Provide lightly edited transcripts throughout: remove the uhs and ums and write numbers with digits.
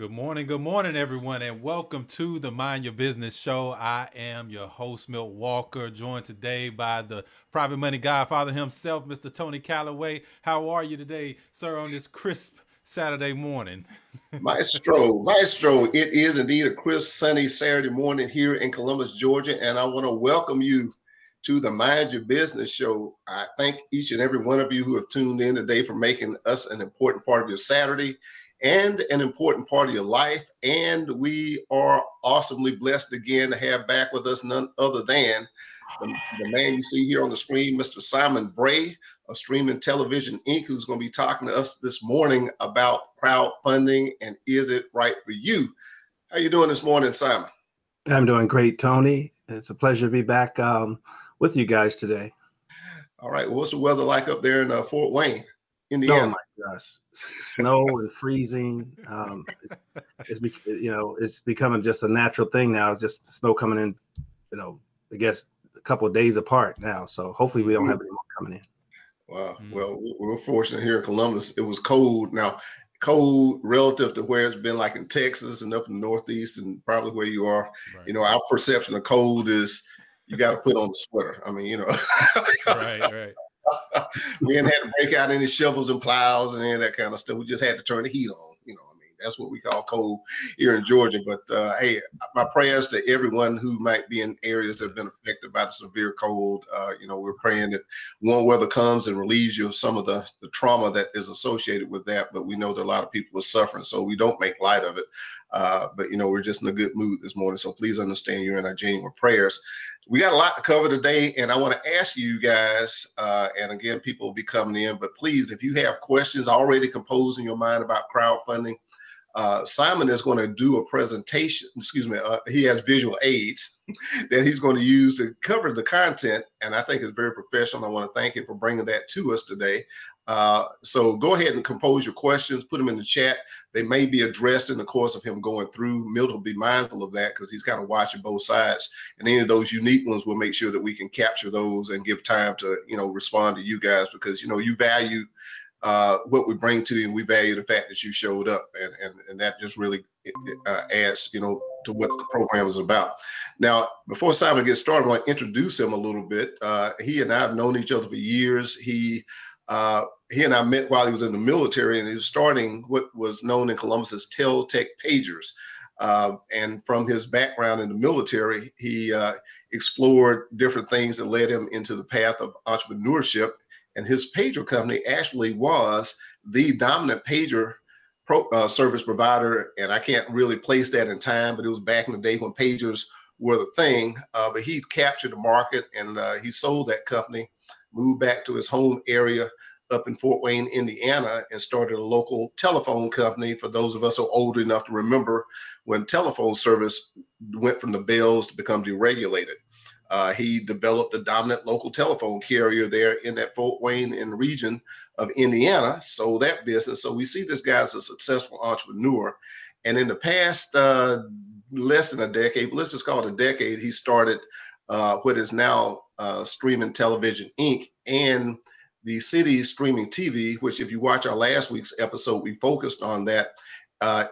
Good morning, everyone, and welcome to the Mind Your Business show. I am your host, Milt Walker, joined today by the Private Money Godfather himself, Mr. Tony Calloway. How are you today, sir, on this crisp Saturday morning? Maestro, it is indeed a crisp, sunny Saturday morning here in Columbus, Georgia, and I want to welcome you to the Mind Your Business show. I thank each and every one of you who have tuned in today for making us an important part of your Saturday and an important part of your life. And we are awesomely blessed again to have back with us none other than the man you see here on the screen, Mr. Simon Bray of Streaming Television Inc., who's going to be talking to us this morning about crowdfunding and is it right for you? How you doing this morning, Simon? I'm doing great, Tony. It's a pleasure to be back with you guys today. All right. Well, what's the weather like up there in Fort Wayne, Oh Indiana? my gosh, snow and freezing. It's becoming just a natural thing now. It's just snow coming in, I guess a couple of days apart now. So hopefully we don't have any more coming in. Wow. Well, we're fortunate here in Columbus. It was cold. Now, cold relative to where it's been like in Texas and up in the Northeast and probably where you are. Right. Our perception of cold is you got to put on a sweater. I mean, Right. We didn't have to break out any shovels and plows and any of that kind of stuff. We just had to turn the heat on. That's what we call cold here in Georgia. But hey, my prayers to everyone who might be in areas that have been affected by the severe cold. We're praying that warm weather comes and relieves you of some of the trauma that is associated with that. But we know that a lot of people are suffering, so we don't make light of it. But we're just in a good mood this morning. So please understand you're in our genuine prayers. We got a lot to cover today, and I want to ask you guys, and again, people will be coming in, but please, if you have questions already composed in your mind about crowdfunding, Simon is going to do a presentation. He has visual aids that he's going to use to cover the content, and I think it's very professional. I want to thank him for bringing that to us today. So go ahead and compose your questions, put them in the chat. They may be addressed in the course of him going through. Milt will be mindful of that because he's kind of watching both sides, and any of those unique ones, we'll make sure that we can capture those and give time to respond to you guys because you value what we bring to you, and we value the fact that you showed up, and that just really adds to what the program is about. Now, before Simon gets started, I want to introduce him a little bit. He and I have known each other for years. He and I met while he was in the military, and he was starting what was known in Columbus as Tel-Tec pagers. And from his background in the military, he explored different things that led him into the path of entrepreneurship. And his pager company actually was the dominant pager service provider. And I can't really place that in time, but it was back in the day when pagers were the thing. But he captured the market, and he sold that company, moved back to his home area up in Fort Wayne, Indiana, and started a local telephone company. For those of us who are old enough to remember when telephone service went from the bells to become deregulated. He developed a dominant local telephone carrier there in that Fort Wayne in the region of Indiana, sold that business. So we see this guy as a successful entrepreneur. And in the past less than a decade, but let's just call it a decade, he started what is now Streaming Television Inc. and the city's streaming TV, which if you watch our last week's episode, we focused on that,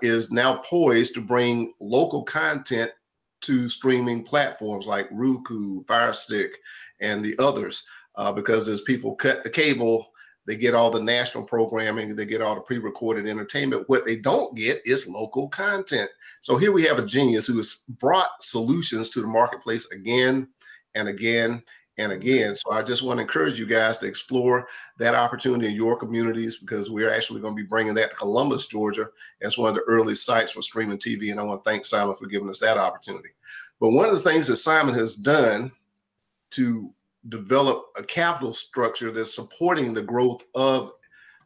is now poised to bring local content to streaming platforms like Roku, Fire Stick, and the others, because as people cut the cable, they get all the national programming, they get all the pre-recorded entertainment. What they don't get is local content. So here we have a genius who has brought solutions to the marketplace again and again and again. So I just want to encourage you guys to explore that opportunity in your communities, because we're actually going to be bringing that to Columbus, Georgia, as one of the early sites for streaming TV. And I want to thank Simon for giving us that opportunity. But one of the things that Simon has done to develop a capital structure that's supporting the growth of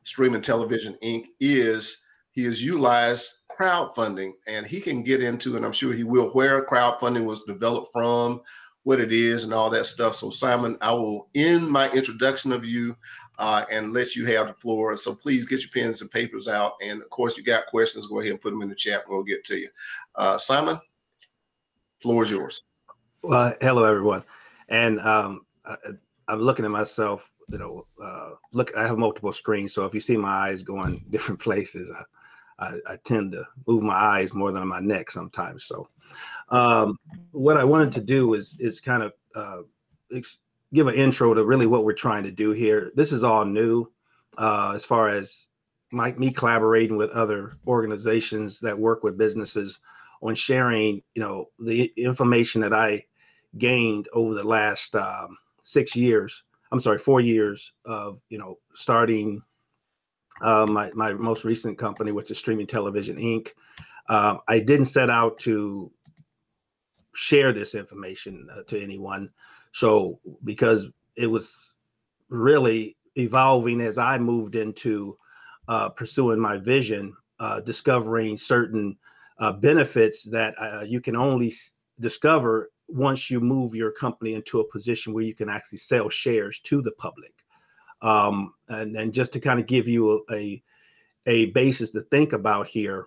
Streaming Television Inc. is he has utilized crowdfunding, and he can get into, and I'm sure he will, where crowdfunding was developed from, what it is, and all that stuff. So Simon, I will end my introduction of you and let you have the floor. So please get your pens and papers out. And of course, you got questions, go ahead and put them in the chat and we'll get to you. Simon, floor is yours. Well, hello, everyone. And I'm looking at myself, I have multiple screens. So if you see my eyes going different places, I tend to move my eyes more than my neck sometimes. So what I wanted to do is kind of give an intro to really what we're trying to do here. This is all new as far as me collaborating with other organizations that work with businesses on sharing, the information that I gained over the last 4 years of, starting my most recent company, which is Streaming Television Inc. I didn't set out to share this information to anyone. So because it was really evolving as I moved into pursuing my vision, discovering certain benefits that you can only discover once you move your company into a position where you can actually sell shares to the public. And just to kind of give you a basis to think about here,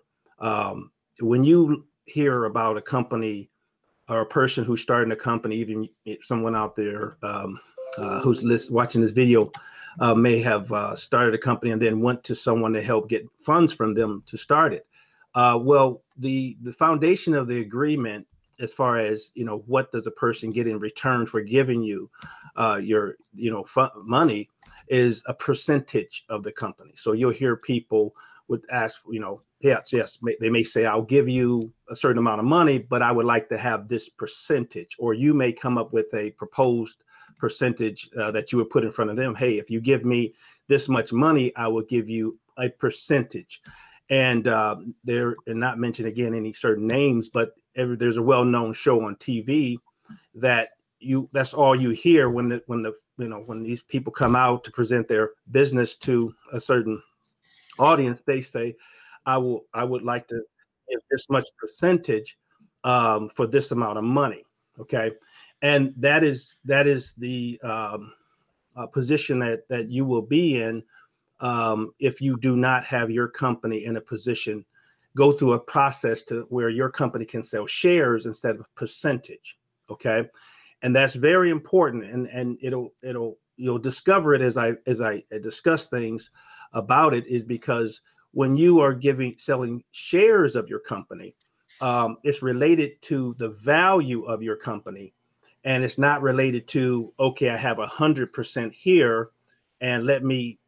when you hear about a company or a person who's starting a company, even someone out there who's watching this video may have started a company and then went to someone to help get funds from them to start it. Well, the foundation of the agreement, as far as, what does a person get in return for giving you your, money, is a percentage of the company. So you'll hear people would ask, yes, they may say, I'll give you a certain amount of money, but I would like to have this percentage. Or you may come up with a proposed percentage that you would put in front of them. Hey, if you give me this much money, I will give you a percentage. And they're not mention again any certain names, but there's a well-known show on TV that's all you hear when these people come out to present their business to a certain audience. They say, I would like to give this much percentage for this amount of money. Okay. And that is the position that you will be in if you do not have your company in a position, go through a process to where your company can sell shares instead of percentage. Okay. And that's very important. And you'll discover it as I discuss things about it, is because when you are selling shares of your company, it's related to the value of your company. And it's not related to, okay, I have 100% here and let me,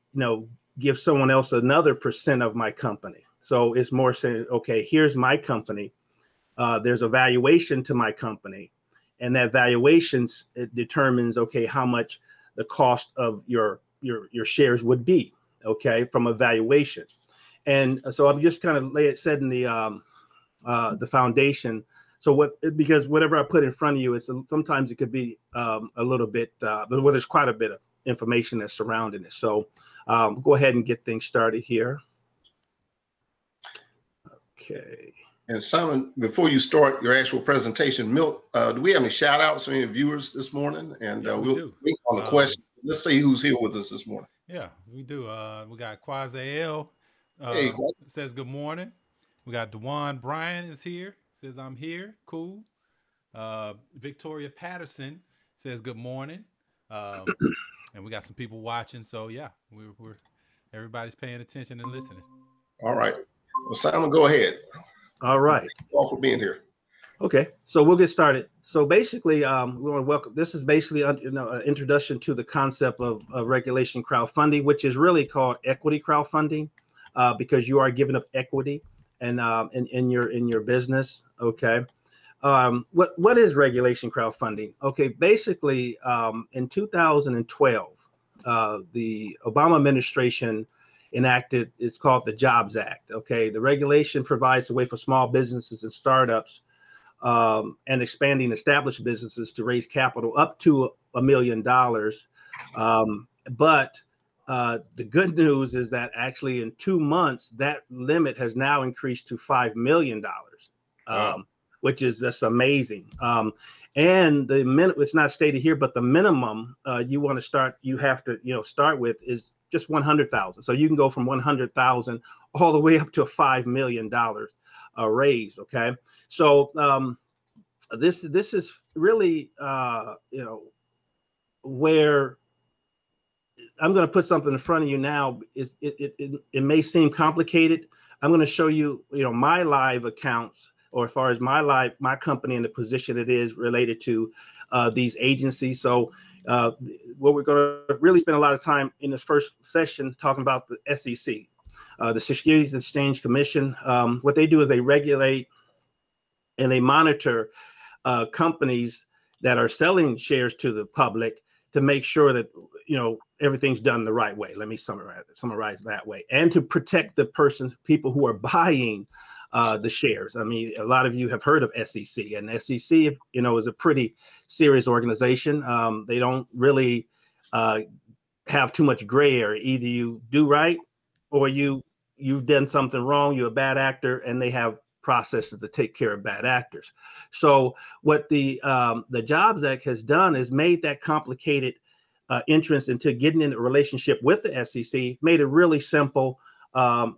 give someone else another percent of my company. So it's more saying, okay, here's my company. There's a valuation to my company. And that valuation determines, okay, how much the cost of your shares would be, okay, from a valuation. And so I'm just kind of setting the foundation. So because whatever I put in front of you, sometimes it could be a little bit, but there's quite a bit of information that's surrounding it. So go ahead and get things started here. Okay. And Simon, before you start your actual presentation, Milt, do we have any shout outs for any viewers this morning? And we'll wait on the question. Let's see who's here with us this morning. Yeah, we do. We got Quazael. Hey, says good morning. We got Dewan Bryan is here. Says I'm here. Cool. Victoria Patterson says good morning. And we got some people watching. So yeah, we're everybody's paying attention and listening. All right. Well, Simon, go ahead. All right. Thank you all for being here. Okay, so we'll get started. So basically, we want to welcome. This is basically an introduction to the concept of regulation crowdfunding, which is really called equity crowdfunding, because you are giving up equity and in your business. Okay, what is regulation crowdfunding? Okay, basically, in 2012, the Obama administration enacted, it's called the Jobs Act. Okay, the regulation provides a way for small businesses and startups and expanding established businesses to raise capital up to $1 million. But the good news is that actually in 2 months, that limit has now increased to $5 million, which is just amazing. And it's not stated here, but the minimum you have to start with is just 100,000. So you can go from 100,000 all the way up to a $5 million raise. Okay. So this is really, where I'm going to put something in front of you now. It may seem complicated, I'm going to show you, my live accounts, or as far as my company and the position it is related to these agencies. So what we're going to really spend a lot of time in this first session talking about the SEC, the Securities and Exchange Commission. What they do is they regulate and they monitor companies that are selling shares to the public to make sure that everything's done the right way. Let me summarize that way, and to protect the people who are buying the shares. I mean, a lot of you have heard of SEC, and SEC, is a pretty serious organization. They don't really have too much gray area. Either you do right, or you've done something wrong. You're a bad actor, and they have processes to take care of bad actors. So what the Jobs Act has done is made that complicated entrance into getting in a relationship with the SEC, made it really simple,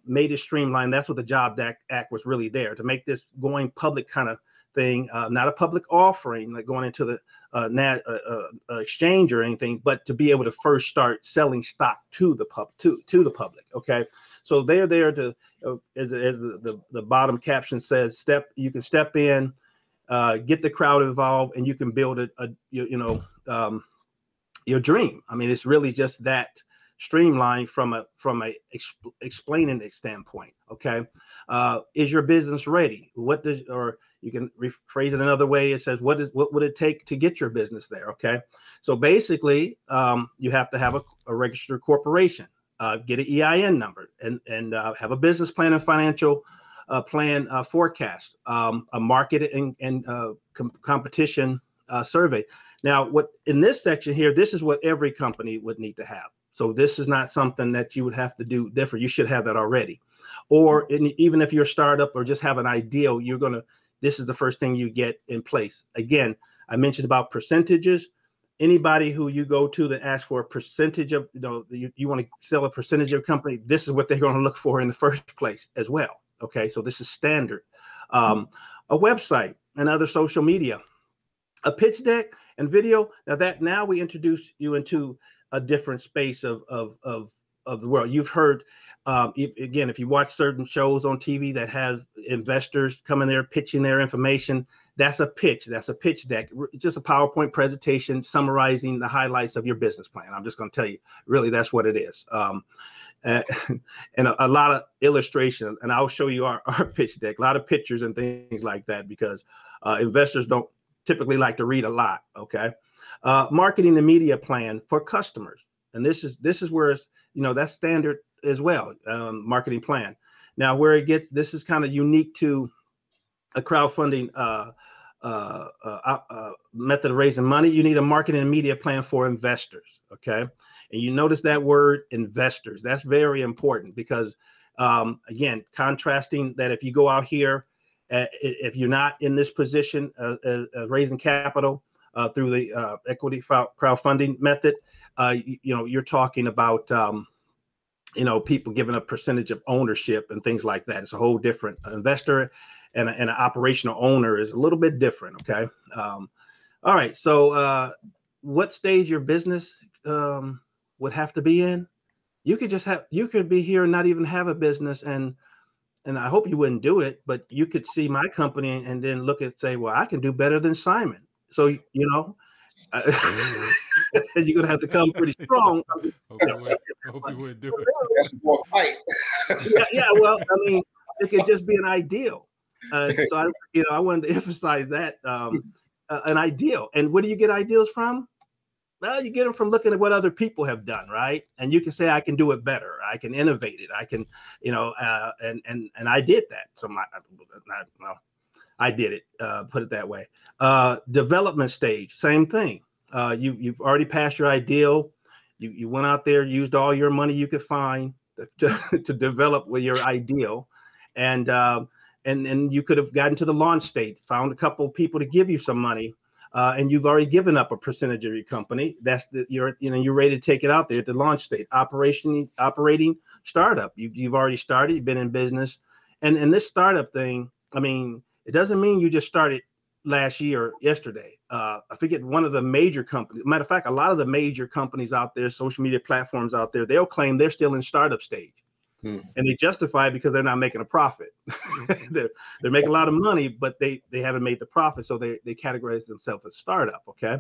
made it streamlined. That's what the Jobs Act was really there, to make this going public kind of thing, not a public offering like going into the exchange or anything, but to be able to first start selling stock to the public. Okay, so they're there to, as the bottom caption says, you can step in, get the crowd involved, and you can build your dream. I mean, it's really just that streamlined from a explaining it standpoint. Okay, is your business ready? Or you can rephrase it another way. It says, what would it take to get your business there? Okay, so basically, you have to have a registered corporation, get an EIN number, and have a business plan and financial plan forecast, a market and competition survey. Now, what in this section here, this is what every company would need to have. So this is not something that you would have to do different. You should have that already. Or even if you're a startup or just have an ideal, this is the first thing you get in place. Again, I mentioned about percentages. Anybody who you go to that asks for a percentage of, you want to sell a percentage of your company, this is what they're going to look for in the first place as well. Okay, so this is standard. A website and other social media, a pitch deck and video. Now we introduce you into a different space of the world. You've heard, again, if you watch certain shows on TV that have investors coming there pitching their information, that's a pitch. That's a pitch deck. It's just a PowerPoint presentation summarizing the highlights of your business plan. I'm just going to tell you, really, that's what it is. And a lot of illustration, and I'll show you our pitch deck, a lot of pictures and things like that, because investors don't typically like to read a lot. Okay, marketing and media plan for customers, and this is where it's, that's standard as well. Marketing plan. Now, where this is kind of unique to a crowdfunding method of raising money. You need a marketing and media plan for investors. Okay, and you notice that word investors. That's very important because, again, contrasting that if you go out here, if you're not in this position, raising capital through the equity crowdfunding method, you're talking about people giving a percentage of ownership and things like that. It's a whole different investor, and an operational owner is a little bit different. Okay. All right. So what stage your business would have to be in? You could be here and not even have a business, and I hope you wouldn't do it, but you could see my company and then say, well, I can do better than Simon. So, you're going to have to come pretty strong. Hope you wouldn't do it. That's more fight. Yeah. Well, I mean, it could just be an ideal. So I wanted to emphasize that, an ideal. And where do you get ideals from? Well, you get them from looking at what other people have done, right? And you can say, I can do it better. I can innovate it. I can, and I did that. So I did it, put it that way. Development stage, same thing. You've already passed your ideal. You went out there, used all your money you could find to develop with your ideal. And you could have gotten to the launch stage, found a couple of people to give you some money. And you've already given up a percentage of your company. You're ready to take it out there at the launch state. Operating startup. You've already started. You've been in business, and this startup thing. I mean, it doesn't mean you just started last year or yesterday. I forget one of the major companies. Matter of fact, a lot of the major companies out there, social media platforms out there, they'll claim they're still in startup stage. And they justify it because they're not making a profit. they're making a lot of money, but they haven't made the profit, so they categorize themselves as startup. Okay,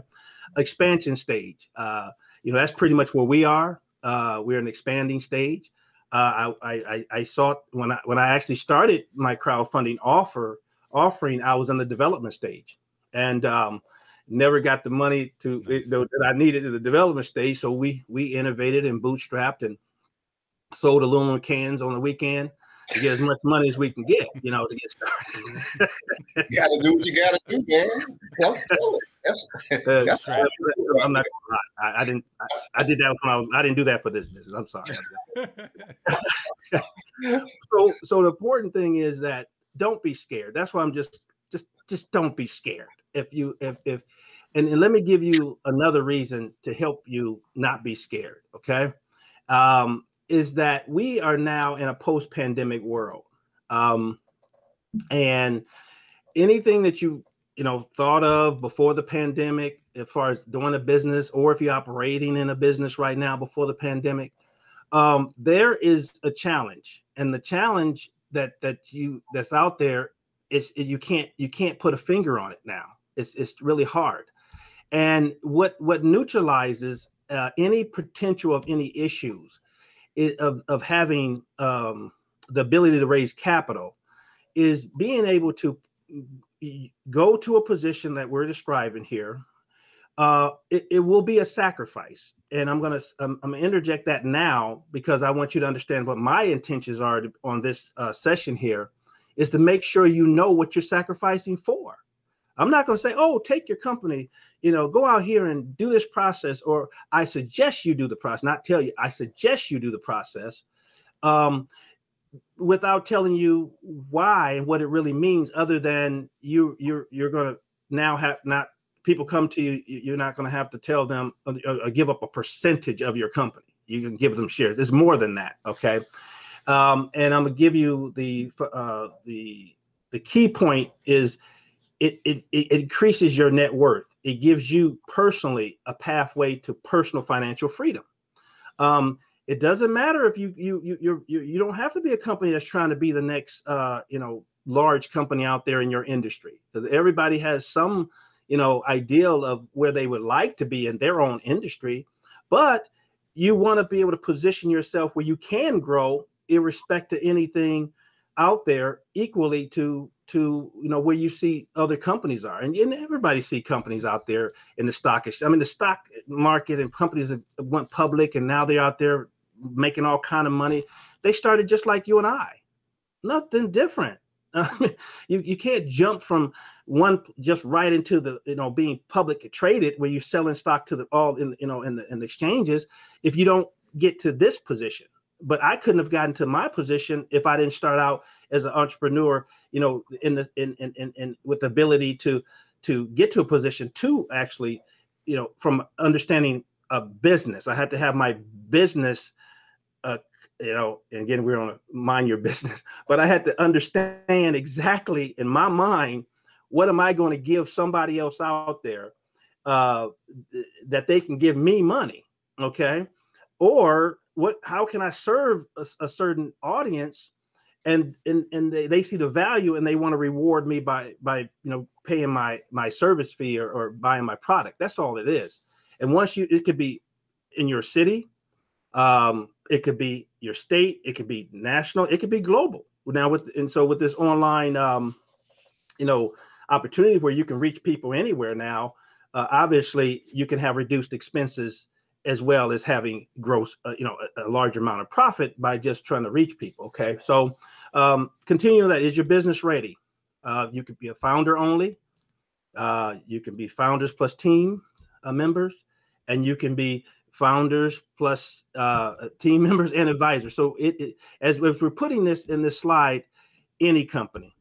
expansion stage. That's pretty much where we are. We're in an expanding stage. I saw when I actually started my crowdfunding offering, I was in the development stage, and never got the money that I needed in the development stage. So we innovated and bootstrapped and sold aluminum cans on the weekend to get as much money as we can get, to get started. You got to do what you got to do, man. Tell it. That's right. I'm not gonna lie. I did that I didn't do that for this business. I'm sorry. So the important thing is that don't be scared. That's why I'm just don't be scared. And let me give you another reason to help you not be scared. Okay. Is that we are now in a post-pandemic world. And anything that you thought of before the pandemic, as far as doing a business, or if you're operating in a business right now before the pandemic, there is a challenge. And the challenge that's out there is you can't put a finger on it now. It's really hard. And what neutralizes any potential of any issues of having the ability to raise capital is being able to go to a position that we're describing here. It will be a sacrifice, and I'm gonna interject that now because I want you to understand what my intentions are on this session here, is to make sure you know what you're sacrificing for. I'm not going to say, oh, take your company, go out here and do this process, or I suggest you do the process, not tell you, I suggest you do the process, without telling you why and what it really means, other than you're going to now have people come to you, you're not going to have to tell them or give up a percentage of your company. You can give them shares. There's more than that. Okay. And I'm going to give you the key point is, it increases your net worth. It gives you personally a pathway to personal financial freedom. It doesn't matter if you don't have to be a company that's trying to be the next large company out there in your industry, because everybody has some ideal of where they would like to be in their own industry, but you want to be able to position yourself where you can grow irrespective of anything out there, equally to where you see other companies are, and everybody see companies out there in the stock. The stock market and companies that went public and now they're out there making all kind of money. They started just like you and I, nothing different. You can't jump from one just right into the being public traded, where you're selling stock to in the exchanges, if you don't get to this position. But I couldn't have gotten to my position if I didn't start out as an entrepreneur, with the ability to get to a position to actually, from understanding a business. I had to have my business, and again, we're on a mind your business, but I had to understand exactly in my mind, what am I going to give somebody else out there that they can give me money, okay? Or how can I serve a certain audience, and they see the value and they want to reward me by paying my service fee or buying my product. That's all it is. And it could be in your city, it could be your state, it could be national, it could be global. Now with this online opportunity where you can reach people anywhere now, obviously you can have reduced expenses as well as having gross, a large amount of profit by just trying to reach people. Okay, so continue that. Is your business ready? You could be a founder only. You can be founders plus team members, and you can be founders plus team members and advisors. So as if we're putting this in this slide, any company.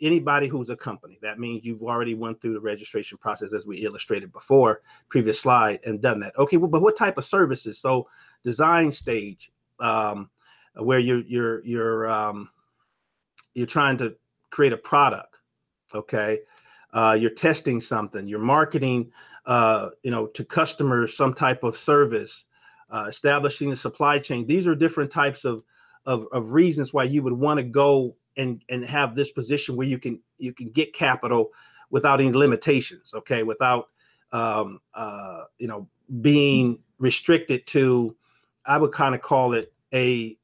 Anybody who's a company, that means you've already went through the registration process as we illustrated before, previous slide, and done that. Okay, well, but what type of services? So design stage, where you're trying to create a product. Okay, you're testing something, you're marketing, to customers some type of service, establishing a supply chain. These are different types of of reasons why you would want to go and have this position where you can get capital without any limitations, okay, without being restricted to, I would kind of call it a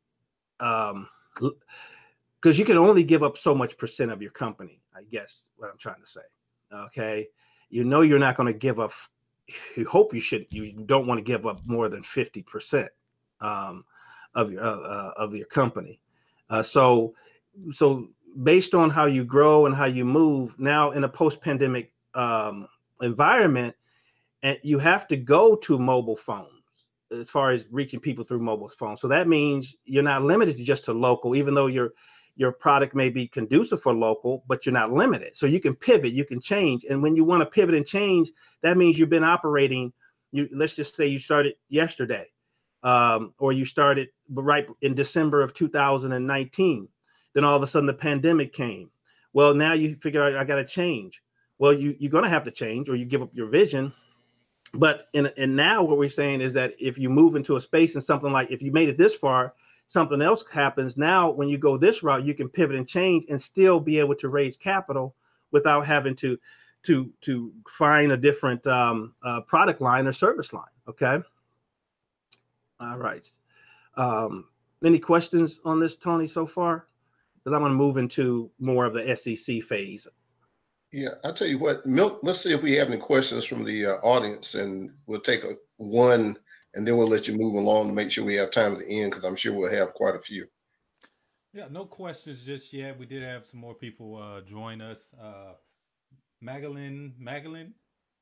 because you can only give up so much percent of your company, I guess what I'm trying to say. Okay, you're not going to give up. You hope you don't want to give up more than 50% of your company. So based on how you grow and how you move now in a post-pandemic environment, and you have to go to mobile phones as far as reaching people through mobile phones. So that means you're not limited to just to local, even though your product may be conducive for local, but you're not limited. So you can pivot, you can change. And when you want to pivot and change, that means you've been operating, let's just say you started yesterday, or you started right in December of 2019. Then all of a sudden the pandemic came. Well, now you figure out I got to change. Well, you're going to have to change, or you give up your vision. But and now what we're saying is that if you move into a space and something like, if you made it this far, something else happens. Now, when you go this route, you can pivot and change and still be able to raise capital without having to find a different product line or service line. Okay. All right. Any questions on this, Tony, so far? Because I'm going to move into more of the SEC phase. Yeah, I'll tell you what, Milt, let's see if we have any questions from the audience, and we'll take one, and then we'll let you move along to make sure we have time at the end, because I'm sure we'll have quite a few. Yeah, no questions just yet. We did have some more people join us. Magellan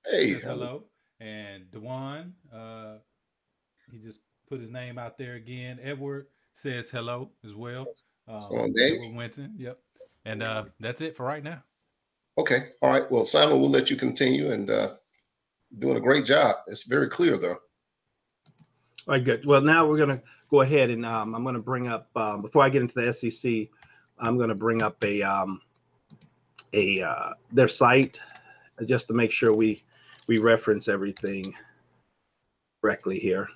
Hey, says hello. And Dewan, he just put his name out there again. Edward says hello as well. Edward Winton, yep. And that's it for right now. Okay, all right. Well, Simon, we'll let you continue, and doing a great job. It's very clear, though. All right, good. Well, now we're going to go ahead and I'm going to bring up, before I get into the SEC, I'm going to bring up their site just to make sure we reference everything correctly here.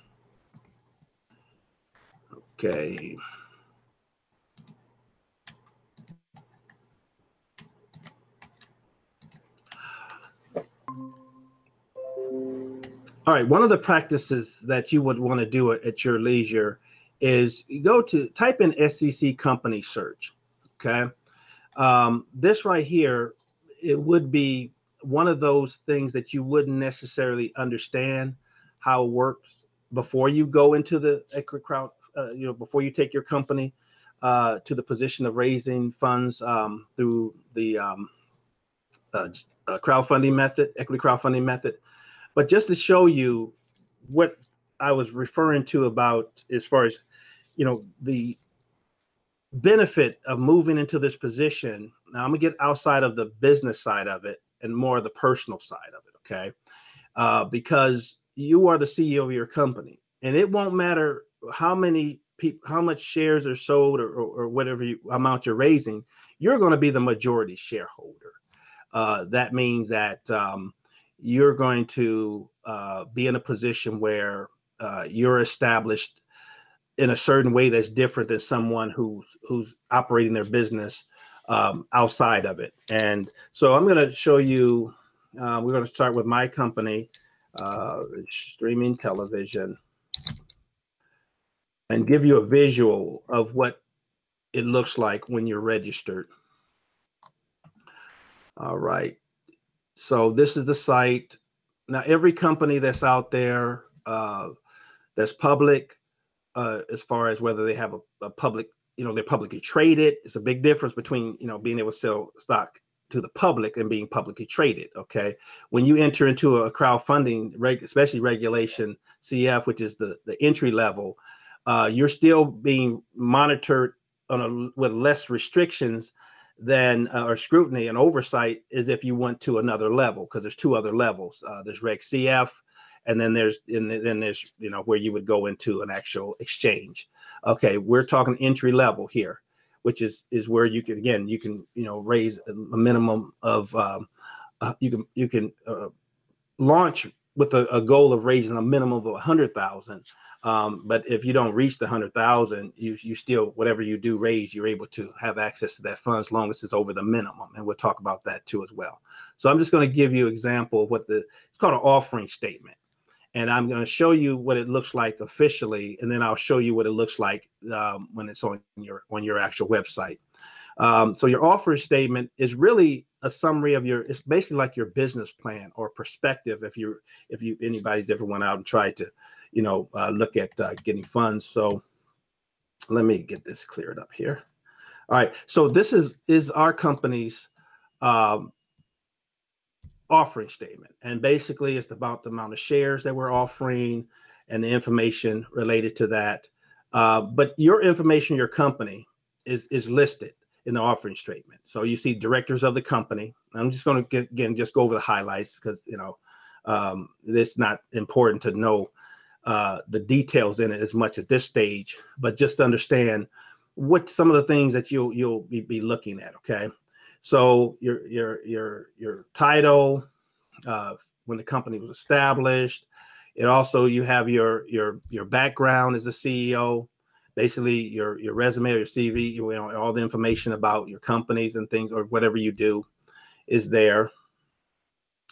Okay. All right, one of the practices that you would want to do at your leisure is you type in SEC company search. Okay. This right here, it would be one of those things that you wouldn't necessarily understand how it works before you go into the equity crowd, before you take your company to the position of raising funds through the crowdfunding method, equity crowdfunding method. But just to show you what I was referring to about as far as, the benefit of moving into this position. Now I'm gonna get outside of the business side of it and more of the personal side of it, okay? Because you are the CEO of your company, and it won't matter how much shares are sold or whatever amount you're raising, you're going to be the majority shareholder. That means that you're going to be in a position where you're established in a certain way that's different than someone who's operating their business outside of it. And so I'm going to show you, we're going to start with my company, streaming television, and give you a visual of what it looks like when you're registered. All right. So this is the site. Now, every company that's out there that's public, as far as whether they have a public, they're publicly traded. It's a big difference between, being able to sell stock to the public and being publicly traded. Okay. When you enter into a crowdfunding, especially regulation CF, which is the entry level, you're still being monitored with less restrictions than or scrutiny and oversight as if you went to another level, because there's two other levels. There's Reg CF, and then there's where you would go into an actual exchange. Okay, we're talking entry level here, which is where you can raise a minimum of you can launch with a goal of raising a minimum of 100,000. But if you don't reach the 100,000, you still, whatever you do raise, you're able to have access to that fund as long as it's over the minimum. And we'll talk about that too as well. So I'm just going to give you an example of what it's called an offering statement. And I'm going to show you what it looks like officially, and then I'll show you what it looks like when it's on your actual website. So your offering statement is really a summary of it's basically like your business plan or perspective. If anybody's ever went out and tried to, look at getting funds. So let me get this cleared up here. All right. So this is our company's offering statement. And basically it's about the amount of shares that we're offering and the information related to that. But your information, your company is listed in the offering statement. So you see directors of the company. I'm just going to just go over the highlights because, it's not important to know the details in it as much at this stage, but just understand what some of the things that you'll be looking at. Okay. So your title, when the company was established. It also, you have your background as a CEO, basically your resume or your CV, all the information about your companies and things or whatever you do is there.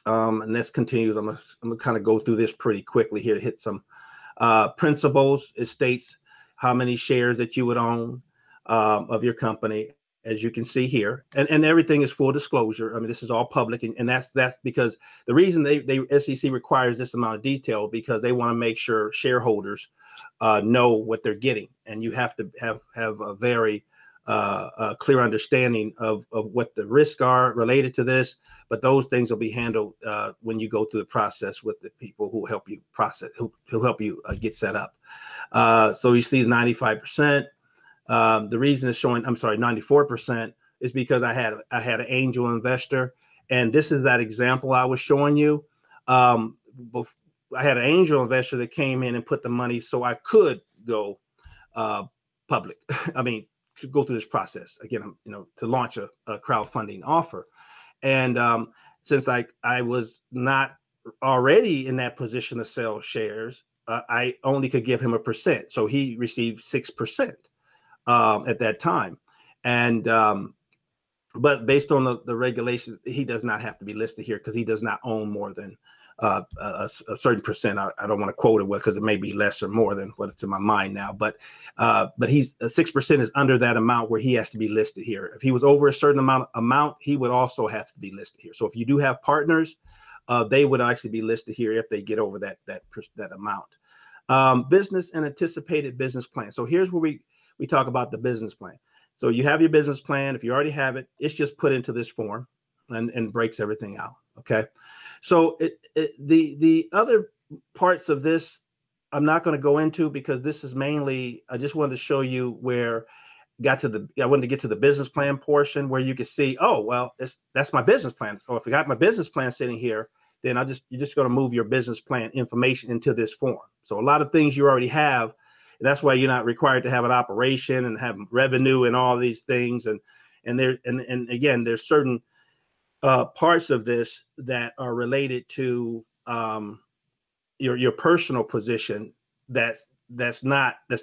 And this continues. I'm gonna kind of go through this pretty quickly here to hit some principles. It states how many shares that you would own of your company, as you can see here, and everything is full disclosure. I mean, this is all public, and that's because the reason they SEC requires this amount of detail because they want to make sure shareholders know what they're getting, and you have to have a very clear understanding of what the risks are related to this. But those things will be handled when you go through the process with the people who help you process, who help you get set up. So you see 95%. The reason it's showing, 94% is because I had an angel investor, and this is that example I was showing you. I had an angel investor that came in and put the money so I could go public. I mean, to go through this process again, to launch a crowdfunding offer. And since I was not already in that position to sell shares, I only could give him 1%. So he received 6%. At that time. And but based on the regulations, he does not have to be listed here because he does not own more than a certain percent. I don't want to quote it because it may be less or more than what's in my mind now. But he's 6% is under that amount where he has to be listed here. If he was over a certain amount, he would also have to be listed here. So if you do have partners, they would actually be listed here if they get over that amount. Business and anticipated business plan. So here's where we talk about the business plan. So you have your business plan. If you already have it, it's just put into this form and breaks everything out. Okay. So the other parts of this, I'm not going to go into because this is mainly, I just wanted to show you where I wanted to get to the business plan portion where you can see, oh, well, that's my business plan. So if I got my business plan sitting here, then you're just going to move your business plan information into this form. So a lot of things you already have. That's why you're not required to have an operation and have revenue and all these things. And again, there's certain parts of this that are related to your personal position. That's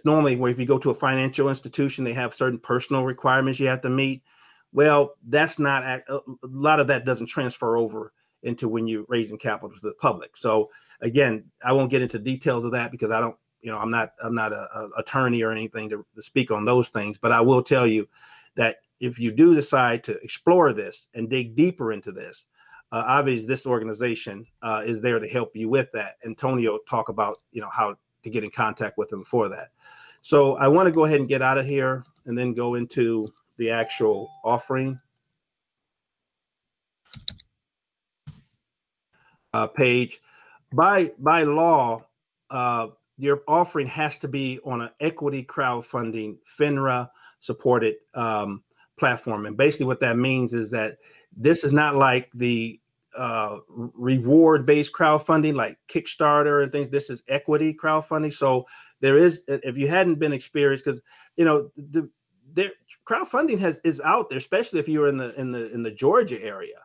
normally where if you go to a financial institution, they have certain personal requirements you have to meet. Well, that's not a lot of that doesn't transfer over into when you're raising capital to the public. So again, I won't get into details of that because I don't. I'm not an attorney or anything to speak on those things, but I will tell you that if you do decide to explore this and dig deeper into this, obviously this organization is there to help you with that. And Tony will talk about, how to get in contact with them for that. So I want to go ahead and get out of here and then go into the actual offering page. By law, your offering has to be on an equity crowdfunding FINRA supported platform. And basically what that means is that this is not like the reward-based crowdfunding like Kickstarter and things. This is equity crowdfunding. So there is, if you hadn't been experienced, because the crowdfunding is out there, especially if you're in the Georgia area.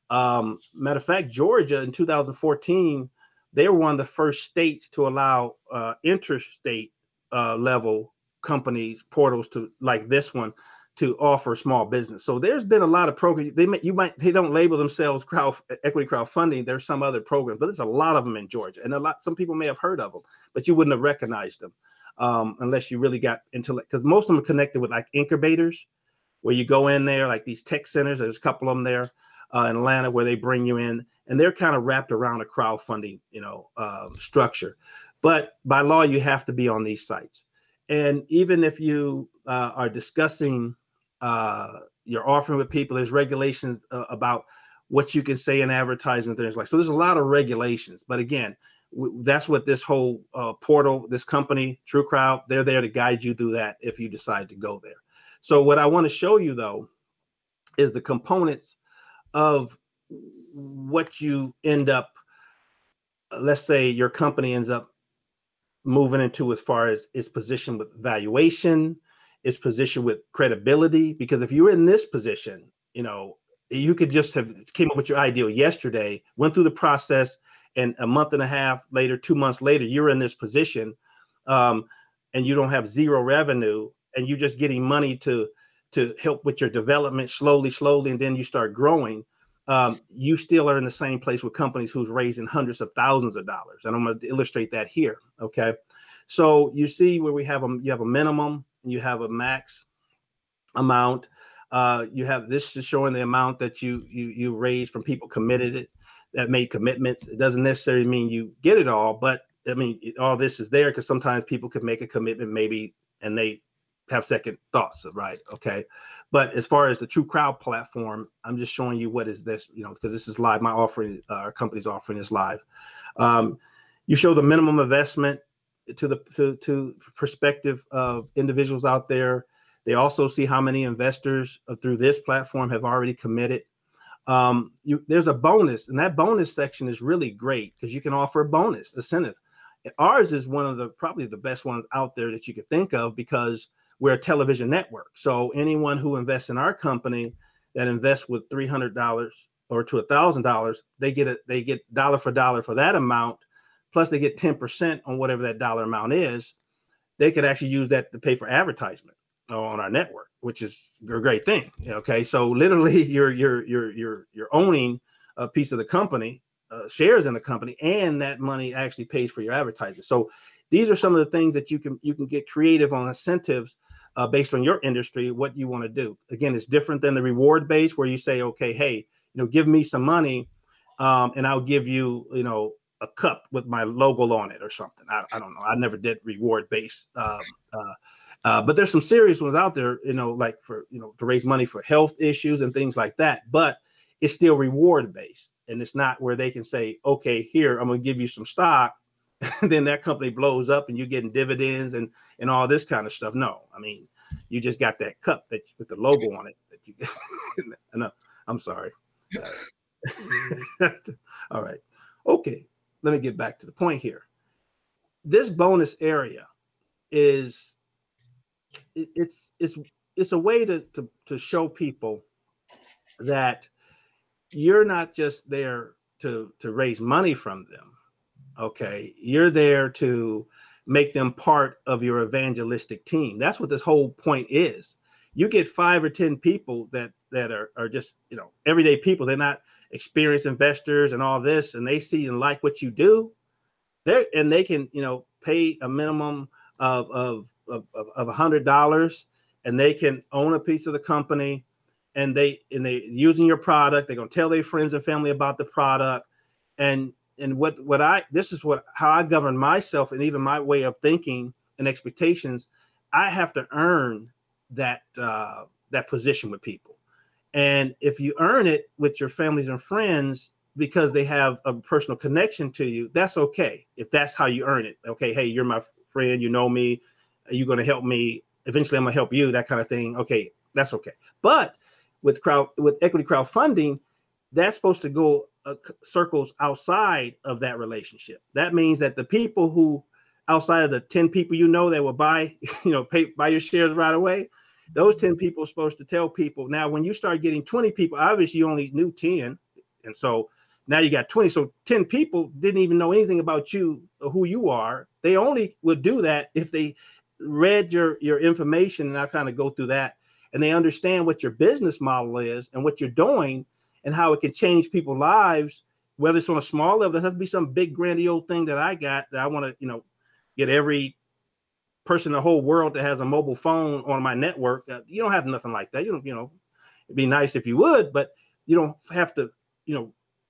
Matter of fact, Georgia in 2014 they were one of the first states to allow interstate level companies, portals to like this one, to offer small business. So there's been a lot of programs. They don't label themselves equity crowdfunding. There's some other programs, but there's a lot of them in Georgia, and some people may have heard of them, but you wouldn't have recognized them unless you really got into it, because most of them are connected with like incubators, where you go in there, like these tech centers. There's a couple of them there in Atlanta where they bring you in, and they're kind of wrapped around a crowdfunding, structure. But by law, you have to be on these sites. And even if you are discussing your offering with people, there's regulations about what you can say in advertisement. There's a lot of regulations. But again, that's what this whole portal, this company, True Crowd, they're there to guide you through that if you decide to go there. So what I want to show you, though, is the components of what you end up, let's say your company ends up moving into as far as its position with valuation, its position with credibility. Because if you're in this position, you could just have came up with your ideal yesterday, went through the process, and a month and a half later, 2 months later, you're in this position, and you don't have zero revenue, and you're just getting money to help with your development slowly, and then you start growing. You still are in the same place with companies who's raising hundreds of thousands of dollars. And I'm going to illustrate that here. Okay. So you see where you have a minimum and you have a max amount. You have this is showing the amount that you raised from people that made commitments. It doesn't necessarily mean you get it all, but I mean, all this is there because sometimes people could make a commitment maybe and they have second thoughts, right? Okay. But as far as the True Crowd platform, I'm just showing you what is this, because this is live. My offering, our company's offering is live. You show the minimum investment to prospective individuals out there. They also see how many investors through this platform have already committed. There's a bonus, and that bonus section is really great because you can offer a bonus incentive. Ours is one of probably the best ones out there that you could think of because we're a television network. So anyone who invests in our company that invests with $300 or to $1,000, they get dollar for dollar for that amount. Plus they get 10% on whatever that dollar amount is. They could actually use that to pay for advertisement on our network, which is a great thing. Okay. So literally you're owning a piece of the company, shares in the company, and that money actually pays for your advertising. So these are some of the things that you can get creative on incentives based on your industry, what you want to do. Again, it's different than the reward base where you say, okay, hey, give me some money and I'll give you, a cup with my logo on it or something. I don't know. I never did reward based. But there's some serious ones out there, like for, to raise money for health issues and things like that. But it's still reward based. And it's not where they can say, okay, here, I'm going to give you some stock. And then that company blows up and you're getting dividends and all this kind of stuff. No, I mean, you just got that cup with the logo on it. That you no, I'm sorry. All right. Okay. Let me get back to the point here. This bonus area it's a way to show people that you're not just there to raise money from them. Okay, you're there to make them part of your evangelistic team. That's what this whole point is. You get 5 or 10 people that are just everyday people. They're not experienced investors and all this, and they see and like what you do. They can pay a minimum of $100, and they can own a piece of the company, and they using your product. They're gonna tell their friends and family about the product, and how I govern myself and even my way of thinking and expectations. I have to earn that position with people. And if you earn it with your families and friends because they have a personal connection to you, that's okay. If that's how you earn it. Okay, hey, you're my friend, you know me, you're going to help me. Eventually I'm going to help you, that kind of thing. Okay, that's okay. But with equity crowdfunding, that's supposed to go circles outside of that relationship. That means that the people who outside of the 10 people that will buy your shares right away, those 10 people are supposed to tell people. Now when you start getting 20 people, obviously you only knew 10, and so Now you got 20. So 10 people didn't even know anything about you or who you are. They only would do that if they read your information, and I kind of go through that, and they understand what your business model is and what you're doing and how it can change people's lives, whether it's on a small level. There has to be some big grandiose thing that I got that I want to, get every person in the whole world that has a mobile phone on my network. You don't have nothing like that. It'd be nice if you would, but you don't have to,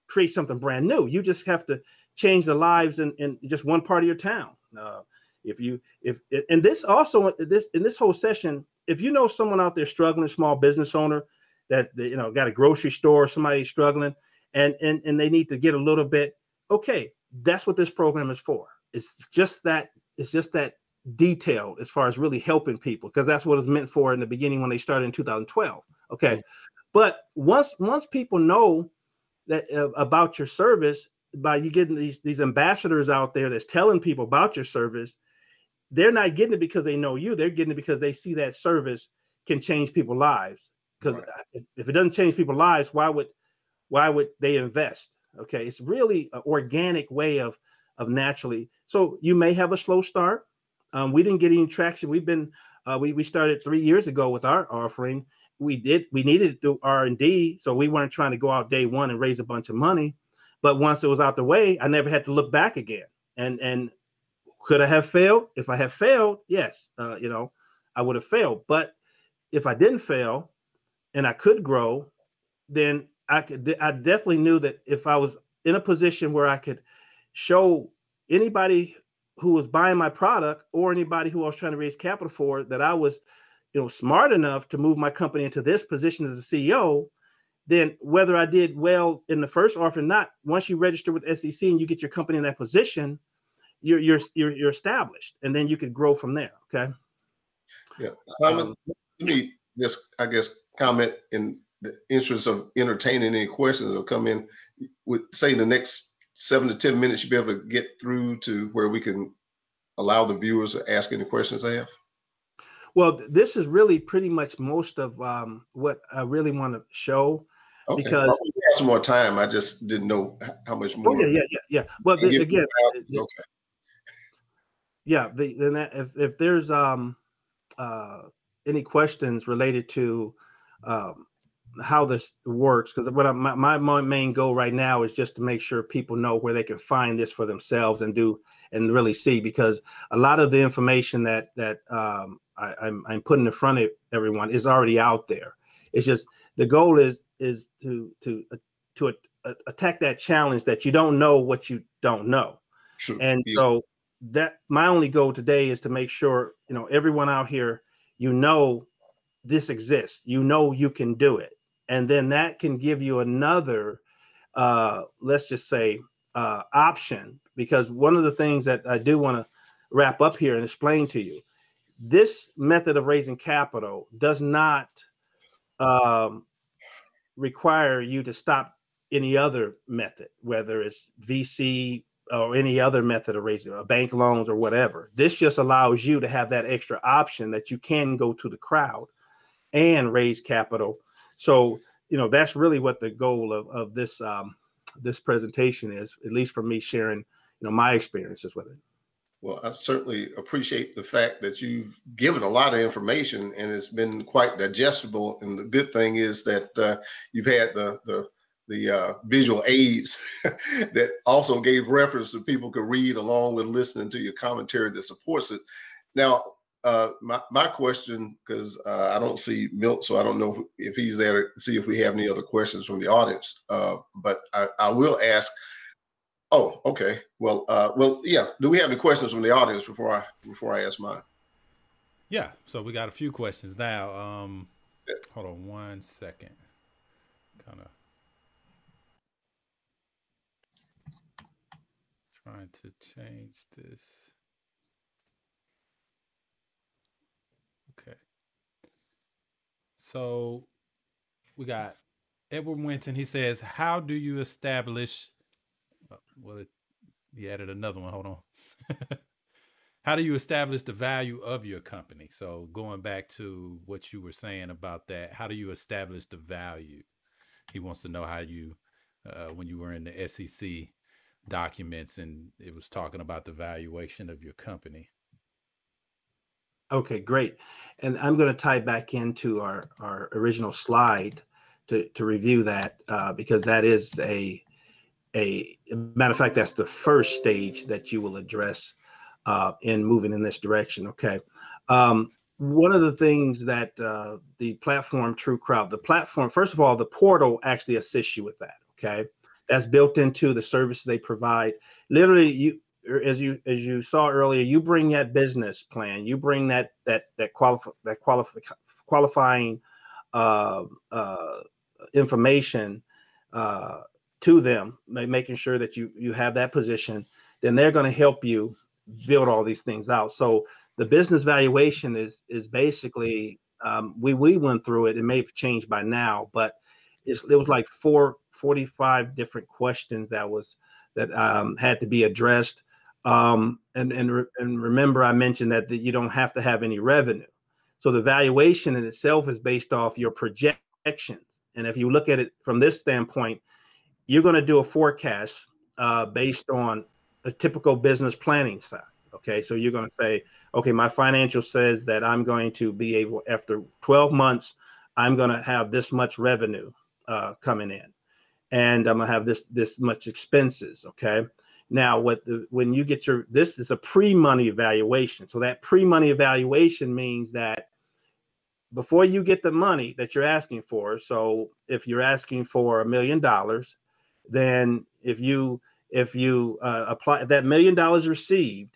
create something brand new. You just have to change the lives in just one part of your town. And this also, in this whole session, if you know someone out there struggling, small business owner that got a grocery store, somebody struggling, and they need to get a little bit, okay, that's what this program is for. It's just that detailed as far as really helping people, because that's what it's meant for in the beginning when they started in 2012. Okay. But once people know that about your service, by you getting these ambassadors out there that's telling people about your service, they're not getting it because they know you. They're getting it because they see that service can change people's lives. Because if it doesn't change people's lives, why would they invest? Okay, it's really an organic way of naturally. So you may have a slow start. We didn't get any traction. We started 3 years ago with our offering. We needed it through R&D, so we weren't trying to go out day one and raise a bunch of money. But once it was out the way, I never had to look back again. And could I have failed? If I had failed, yes, I would have failed. But if I didn't fail and I could grow, then I definitely knew that if I was in a position where I could show anybody who was buying my product or anybody who I was trying to raise capital for that I was, smart enough to move my company into this position as a CEO, then whether I did well in the first offer or not, once you register with SEC and you get your company in that position, you're established, and then you could grow from there. Okay. Yeah. Simon, let me just, I guess, comment in the interest of entertaining any questions that come in. With say the next 7 to 10 minutes, you'll be able to get through to where we can allow the viewers to ask any questions they have. Well, this is really pretty much most of what I really want to show. Okay. Because we have some more time. I just didn't know how much more. Oh, yeah. Well, again, okay. Yeah. If there's any questions related to how this works, because my main goal right now is just to make sure people know where they can find this for themselves and really see, because a lot of the information that I'm putting in front of everyone is already out there. It's just the goal is to attack that challenge that you don't know what you don't know. True. And so that my only goal today is to make sure everyone out here, this exists, you can do it, and then that can give you another let's just say option, because one of the things that I do want to wrap up here and explain to you, this method of raising capital does not require you to stop any other method, whether it's VC or any other method of raising bank loans or whatever. This just allows you to have that extra option that you can go to the crowd and raise capital. So, that's really what the goal of this this presentation is, at least for me sharing, my experiences with it. Well, I certainly appreciate the fact that you've given a lot of information and it's been quite digestible. And the good thing is that you've had the visual aids that also gave reference that people could read along with listening to your commentary that supports it. Now, my question, because I don't see Milt, so I don't know if he's there to see if we have any other questions from the audience. But I will ask. Oh, okay. Well, yeah. Do we have any questions from the audience before I ask mine? Yeah. So we got a few questions now. Hold on 1 second. Kind of trying to change this. Okay. So we got Edward Winton. He says, "How do you establish?" He added another one. Hold on. How do you establish the value of your company? So going back to what you were saying about that, how do you establish the value? He wants to know how you when you were in the SEC documents, and it was talking about the valuation of your company. Okay, great. And I'm going to tie back into our original slide to review that, because that is a matter of fact, that's the first stage that you will address in moving in this direction. Okay. One of the things that the platform TrueCrowd, the platform, first of all, the portal actually assists you with that. Okay. That's built into the service they provide. Literally, you, as you saw earlier, you bring that business plan, you bring that qualifying information to them, making sure that you have that position. Then they're going to help you build all these things out. So the business valuation is basically, we went through it. It may have changed by now, but it was like 45 different questions that had to be addressed. And remember, I mentioned that you don't have to have any revenue. So the valuation in itself is based off your projections. And if you look at it from this standpoint, you're going to do a forecast based on a typical business planning side. Okay, so you're going to say, okay, my financial says that I'm going to be able, after 12 months, I'm going to have this much revenue coming in, and I'm going to have this much expenses. Okay, now when you get this is a pre-money evaluation. So that pre-money evaluation means that before you get the money that you're asking for, so if you're asking for $1 million, then if you apply that $1 million received,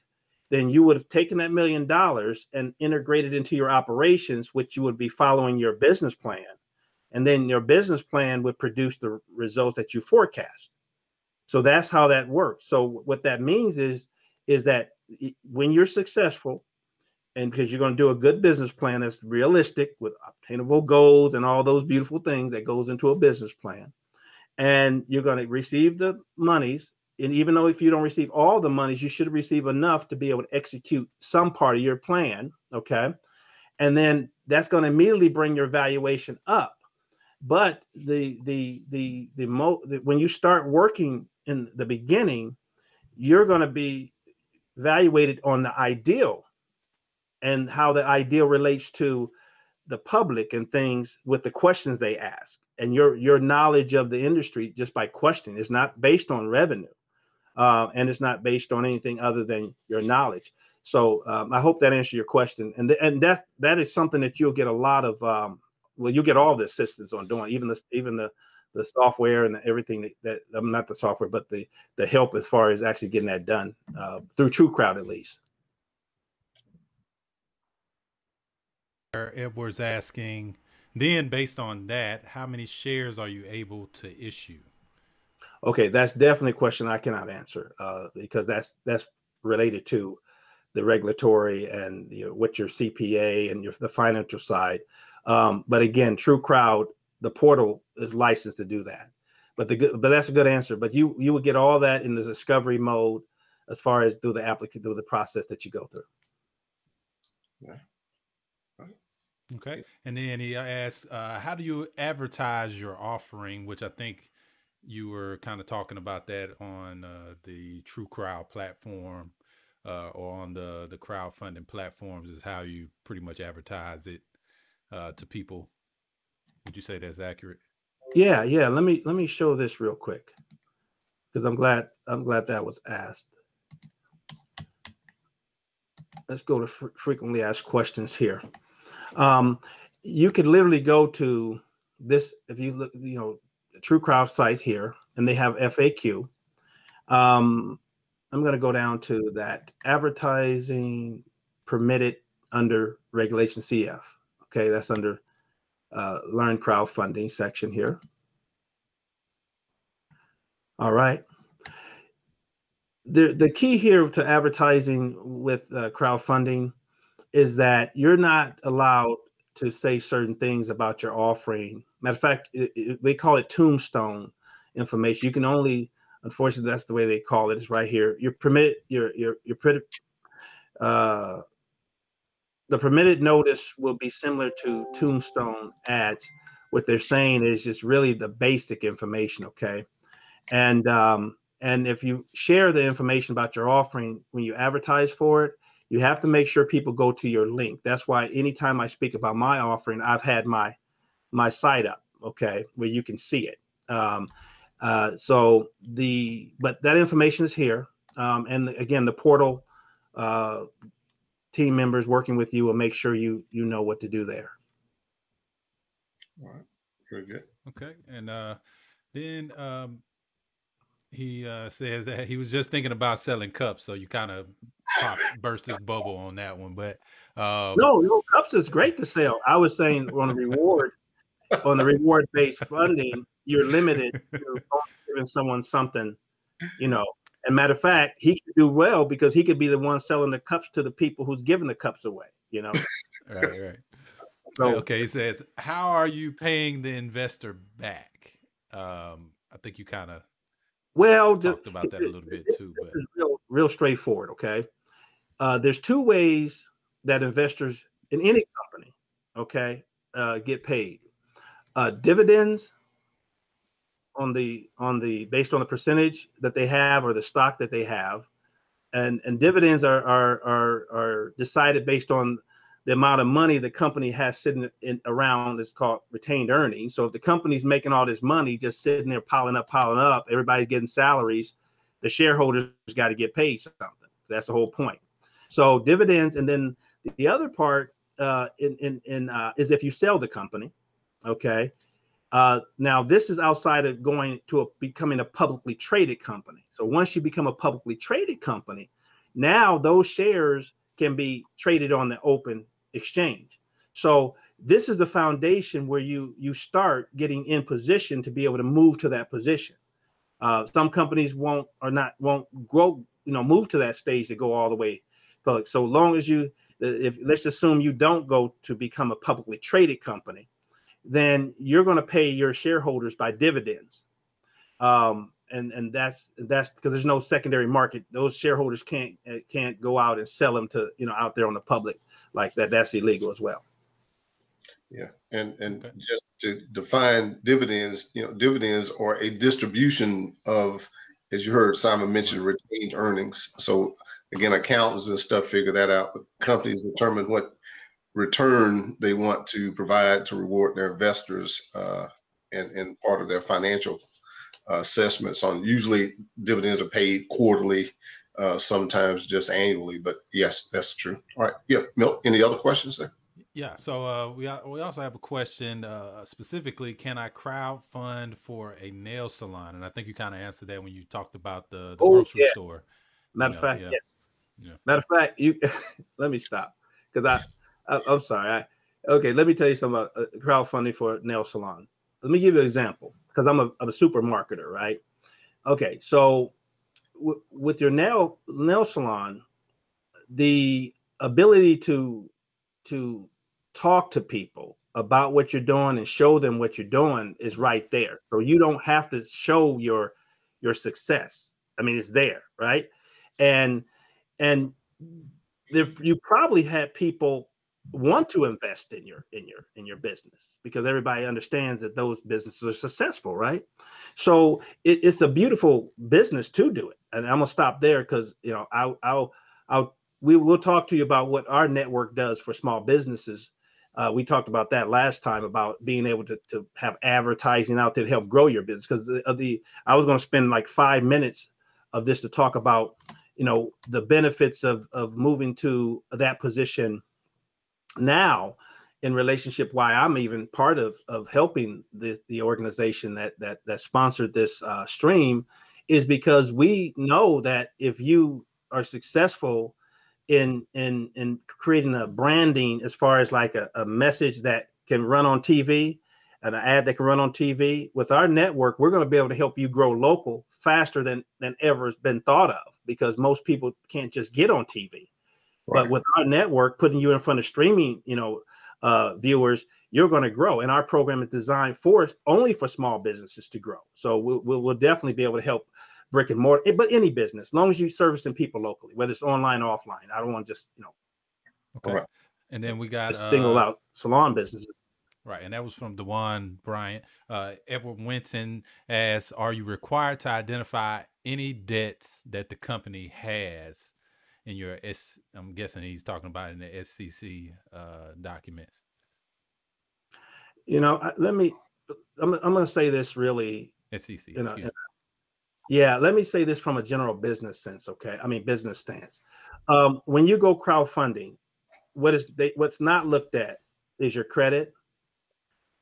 then you would have taken that $1 million and integrated into your operations, which you would be following your business plan. And then your business plan would produce the results that you forecast. So that's how that works. So what that means is that when you're successful, and because you're going to do a good business plan that's realistic with obtainable goals and all those beautiful things that goes into a business plan, and you're going to receive the monies. And even though if you don't receive all the monies, you should receive enough to be able to execute some part of your plan. Okay. And then that's going to immediately bring your valuation up. But when you start working in the beginning, you're going to be evaluated on the ideal and how the ideal relates to the public and things with the questions they ask, and your knowledge of the industry just by questioning. It's not based on revenue, and it's not based on anything other than your knowledge. So I hope that answers your question. And that is something that you'll get a lot of. You'll get all the assistance on doing, even the software and everything that not the software, but the help as far as actually getting that done through TrueCrowd at least. Edward's asking, then based on that, how many shares are you able to issue? Okay, that's definitely a question I cannot answer because that's related to the regulatory and what your CPA and the financial side. But again, TrueCrowd, the portal is licensed to do that. But that's a good answer. But you would get all that in the discovery mode as far as through the process that you go through. Yeah. Okay. And then he asks, how do you advertise your offering, which I think you were kind of talking about that on the TrueCrowd platform or on the crowdfunding platforms, is how you pretty much advertise it to people. Would you say that's accurate? Yeah. Let me show this real quick because I'm glad that was asked. Let's go to frequently asked questions here. You could literally go to this, if you look, TrueCrowd site here, and they have FAQ. I'm going to go down to that advertising permitted under regulation CF. Okay, that's under learn crowdfunding section here. All right. The key here to advertising with crowdfunding is that you're not allowed to say certain things about your offering. Matter of fact, they call it tombstone information. You can only, unfortunately, that's the way they call it. It's right here. You're permitted. The permitted notice will be similar to tombstone ads. What they're saying is just really the basic information. Okay. And if you share the information about your offering when you advertise for it, you have to make sure people go to your link. That's why anytime I speak about my offering, I've had my site up, okay, where you can see it. But that information is here. And again, the portal team members working with you will make sure you know what to do there. All right, very good. Okay, and then he says that he was just thinking about selling cups, so you kind of burst his bubble on that one. But no, cups is great to sell. I was saying on the reward-based funding, you're limited to giving someone something, And matter of fact, he could do well because he could be the one selling the cups to the people who's giving the cups away, Right. So, okay, he says, how are you paying the investor back? I think you kind of talked about that a little bit too. But real straightforward, okay? There's two ways that investors in any company, okay, get paid. Dividends based on the percentage that they have or the stock that they have, and dividends are decided based on the amount of money the company has sitting around. It's called retained earnings. So if the company's making all this money just sitting there piling up, everybody's getting salaries, the shareholders got to get paid something. That's the whole point. So dividends, and then the other part is if you sell the company, okay. Now this is outside of going to becoming a publicly traded company. So once you become a publicly traded company, now those shares can be traded on the open exchange. So this is the foundation where you start getting in position to be able to move to that position. Some companies won't grow, move to that stage to go all the way public. So long as let's assume you don't go to become a publicly traded company, then you're going to pay your shareholders by dividends. And that's because there's no secondary market. Those shareholders can't go out and sell them to, out there on the public like that. That's illegal as well. Yeah. And okay. Just to define dividends, dividends are a distribution of, as you heard Simon mention, retained earnings. So again, accountants and stuff figure that out, but companies determine what return they want to provide to reward their investors and part of their financial assessments on. Usually dividends are paid quarterly, sometimes just annually, but yes, that's true. All right. Yeah. Milt, any other questions there? Yeah. So we also have a question specifically, can I crowdfund for a nail salon? And I think you kind of answered that when you talked about the grocery store. Matter of fact, yes. Yeah. Matter of fact, let me stop because I'm sorry. Okay, let me tell you something about crowdfunding for a nail salon. Let me give you an example because I'm a super marketer, right? Okay, so with your nail salon, the ability to talk to people about what you're doing and show them what you're doing is right there. So you don't have to show your success. I mean, it's there, right? And you probably had people want to invest in your business because everybody understands that those businesses are successful, right? So it's a beautiful business to do it. And I'm gonna stop there because we will talk to you about what our network does for small businesses. We talked about that last time about being able to have advertising out there to help grow your business. Because I was going to spend like 5 minutes of this to talk about the benefits of moving to that position now in relationship why I'm even part of helping the organization that sponsored this stream is because we know that if you are successful in creating a branding as far as like a message that can run on TV, an ad that can run on TV, with our network, we're going to be able to help you grow local faster than ever has been thought of, because most people can't just get on TV. Right. But with our network, putting you in front of streaming, viewers, you're going to grow. And our program is designed only for small businesses to grow. So we'll definitely be able to help brick and mortar, but any business, as long as you're servicing people locally, whether it's online or offline. I don't want to just, Okay. Right. And then we got single out salon businesses. Right, and that was from Dewan Bryant. Edward Winton asks, "Are you required to identify any debts that the company has in your S?" I'm guessing he's talking about in the SCC documents. You know, I'm going to say this really, SCC, you know, excuse me. yeah, let me say this from a general business sense, okay? I mean, business stance. When you go crowdfunding, what's not looked at is your credit.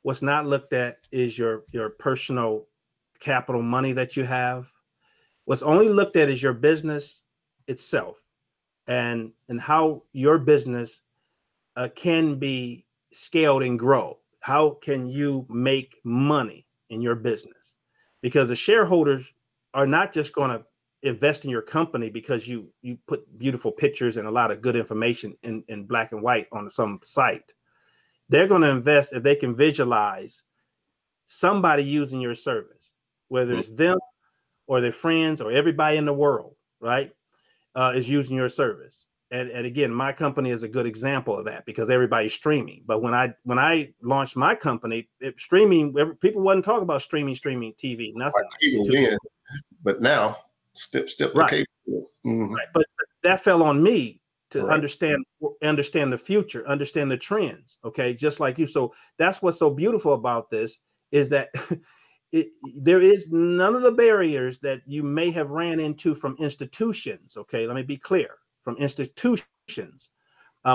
What's not looked at is your personal capital money that you have. What's only looked at is your business itself and how your business can be scaled and grow. How can you make money in your business? Because the shareholders are not just going to invest in your company because you put beautiful pictures and a lot of good information in black and white on some site. They're going to invest if they can visualize somebody using your service, whether it's them or their friends or everybody in the world, right, is using your service. And again, my company is a good example of that because everybody's streaming. But when I launched my company, streaming, people wasn't talking about streaming TV, nothing like it. But now, step to right, cable. right. But that fell on me to Right. understand the future, understand the trends. Okay, just like you. So that's what's so beautiful about this is that there is none of the barriers that you may have ran into from institutions. Okay, let me be clear, from institutions,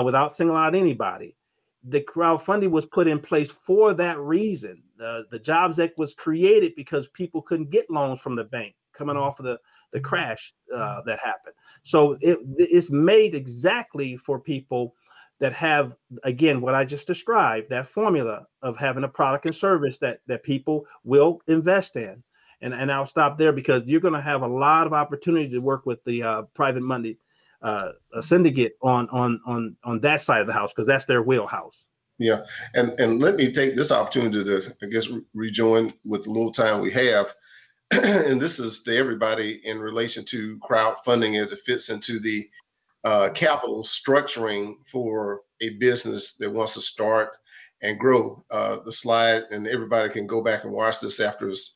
without singling out anybody. The crowdfunding was put in place for that reason. The Jobs Act was created because people couldn't get loans from the bank coming off of the crash that happened. So it's made exactly for people that have, again, what I just described, that formula of having a product and service that people will invest in. And I'll stop there because you're going to have a lot of opportunity to work with the private money a syndicate on that side of the house because that's their wheelhouse. Yeah, and let me take this opportunity to, I guess, rejoin with the little time we have. And this is to everybody in relation to crowdfunding as it fits into the capital structuring for a business that wants to start and grow. The slide, and everybody can go back and watch this after it's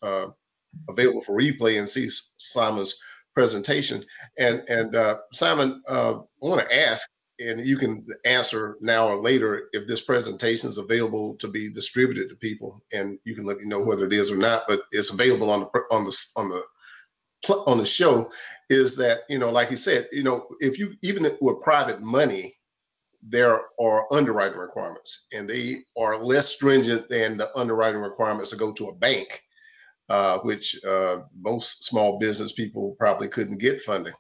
available for replay and see Simon's presentation. And Simon, I want to ask, and you can answer now or later if this presentation is available to be distributed to people, and you can let me know whether it is or not. But it's available on the show. Is that, like you said, if you, even with private money, there are underwriting requirements, and they are less stringent than the underwriting requirements to go to a bank, which most small business people probably couldn't get funding.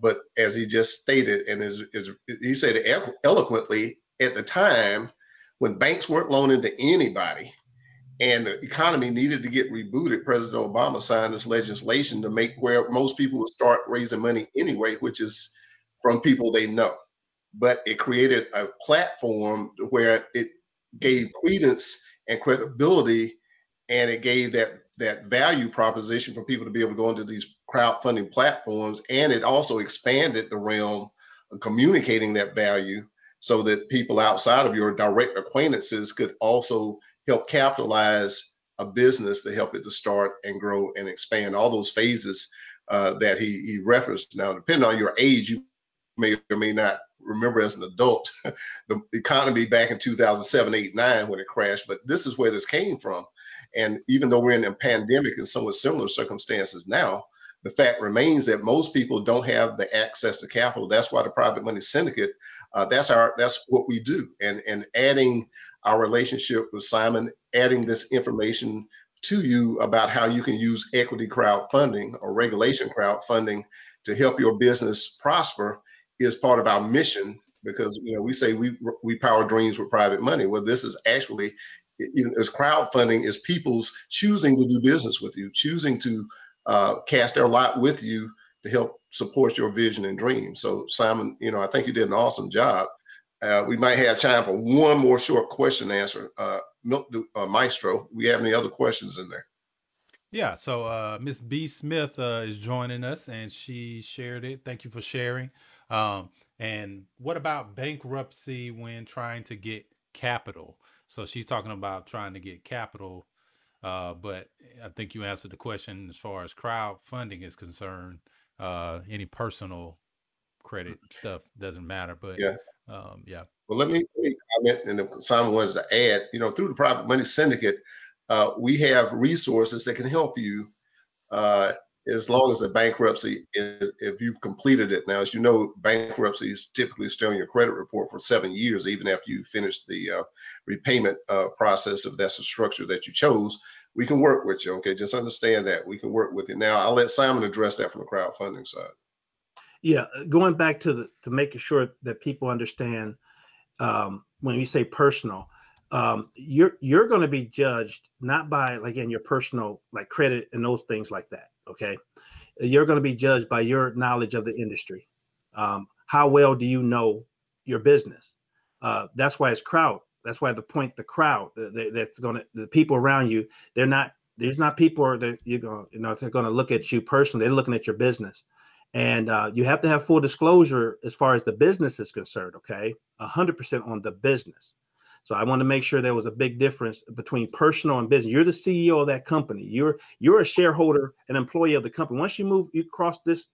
But as he just stated, and he said it eloquently, at the time when banks weren't loaning to anybody and the economy needed to get rebooted, President Obama signed this legislation to make where most people would start raising money anyway, which is from people they know. But it created a platform where it gave credence and credibility, and it gave that value proposition for people to be able to go into these crowdfunding platforms, and it also expanded the realm of communicating that value so that people outside of your direct acquaintances could also help capitalize a business to help it to start and grow and expand. All those phases that he referenced. Now, depending on your age, you may or may not remember as an adult the economy back in 2007, 8, 9 when it crashed, but this is where this came from. And even though we're in a pandemic and somewhat similar circumstances now, the fact remains that most people don't have the access to capital. That's why the private money syndicate, that's what we do. And adding our relationship with Simon, adding this information to you about how you can use equity crowdfunding or regulation crowdfunding to help your business prosper is part of our mission, because we say we power dreams with private money. Well, this is actually, as crowdfunding is people's choosing to do business with you, choosing to cast their lot with you to help support your vision and dream. So Simon, I think you did an awesome job. We might have time for one more short question and answer. Maestro, we have any other questions in there? Yeah, so Miss B Smith is joining us, and she shared it. Thank you for sharing. And what about bankruptcy when trying to get capital? So she's talking about trying to get capital. But I think you answered the question as far as crowdfunding is concerned. Any personal credit stuff doesn't matter, but Yeah. yeah. Well, let me comment, and if Simon wants to add, through the Private Money Syndicate, we have resources that can help you uh, as long as the bankruptcy is, if you've completed it. Now, as you know, bankruptcy is typically still on your credit report for 7 years, even after you finish the repayment process, if that's the structure that you chose. We can work with you, okay? Just understand that we can work with you. Now, I'll let Simon address that from the crowdfunding side. Yeah, going back to making sure that people understand, when you say personal, you're going to be judged not by, again, your personal like credit and those things like that. Okay, you're going to be judged by your knowledge of the industry. How well do you know your business? That's why it's crowd. That's why the crowd that's going to, the people around you, there's not people that you're going, they're going to look at you personally. They're looking at your business. And you have to have full disclosure as far as the business is concerned. Okay, 100% on the business. So I want to make sure there was a big difference between personal and business. You're the CEO of that company. You're a shareholder, an employee of the company. Once you cross this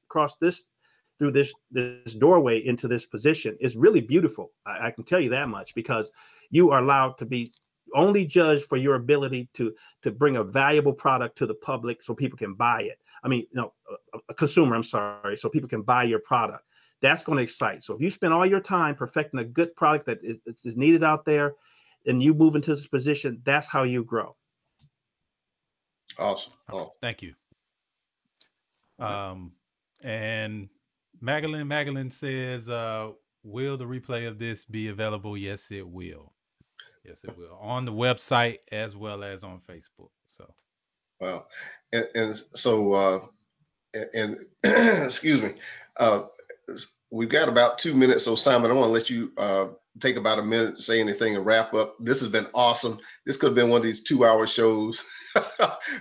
through this doorway into this position, it's really beautiful. I can tell you that much, because you are allowed to be only judged for your ability to bring a valuable product to the public so people can buy it. I mean, a consumer, I'm sorry, so people can buy your product. That's going to excite. So if you spend all your time perfecting a good product that is needed out there, and you move into this position, that's how you grow. Awesome. Right. Thank you. And Magdalene says, will the replay of this be available? Yes, it will. Yes, it will, on the website as well as on Facebook. So, wow. And so, excuse me, we've got about 2 minutes. So Simon, I want to let you take about a minute to say anything and wrap up. This has been awesome. This could have been one of these 2-hour shows.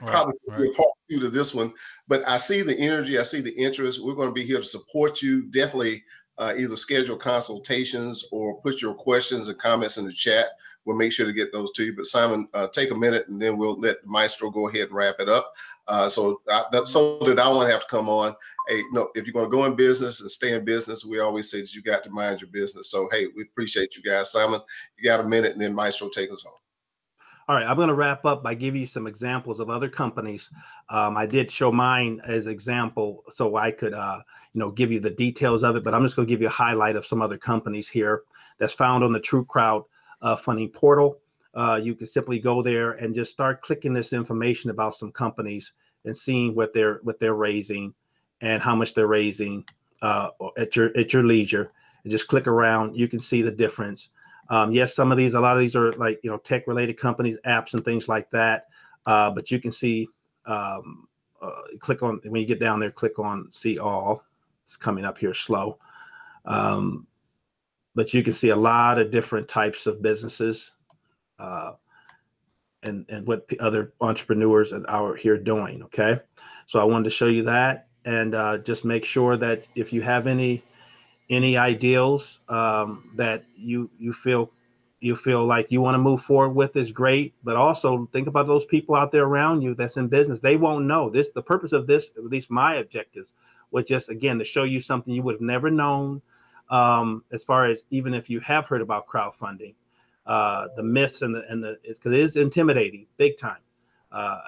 Probably right. a part 2 to this one. But I see the energy. I see the interest. We're going to be here to support you. Definitely either schedule consultations or put your questions and comments in the chat. We'll make sure to get those to you. But Simon, take a minute, and then we'll let Maestro go ahead and wrap it up. So that I won't have to come on. Hey, no, if you're going to go in business and stay in business, we always say that you got to mind your business. So, hey, we appreciate you guys. Simon, you got a minute, and then Maestro, take us home. All right, I'm going to wrap up by giving you some examples of other companies. I did show mine as example so I could, give you the details of it, but I'm just going to give you a highlight of some other companies here that's found on the True Crowd funding portal. You can simply go there and just start clicking this information about some companies and seeing what they're raising and how much they're raising at your leisure. And just click around. You can see the difference. Yes, a lot of these are like, tech related companies, apps and things like that. But you can see, click on, when you get down there, click on see all. It's coming up here slow. But you can see a lot of different types of businesses and what other entrepreneurs are out here doing. Okay. So I wanted to show you that, and just make sure that if you have any ideals that you feel like you want to move forward with, is great. But also think about those people out there around you that's in business. They won't know this. The purpose of this, at least my objectives, was just, again, to show you something you would have never known, as far as even if you have heard about crowdfunding, the myths and the because it is intimidating, big time.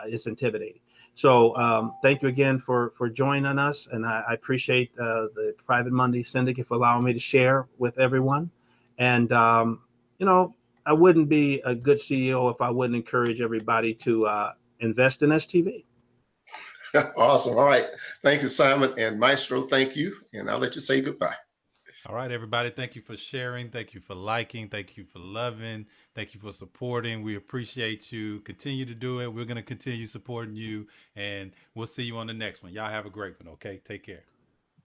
It's intimidating. So thank you again for joining us, and I appreciate the Private Money Syndicate for allowing me to share with everyone. And I wouldn't be a good CEO if I wouldn't encourage everybody to invest in STV. Awesome. All right. Thank you, Simon, and Maestro. Thank you, and I'll let you say goodbye. All right, everybody. Thank you for sharing. Thank you for liking. Thank you for loving. Thank you for supporting. We appreciate you. Continue to do it. We're going to continue supporting you, and we'll see you on the next one. Y'all have a great one. Okay. Take care.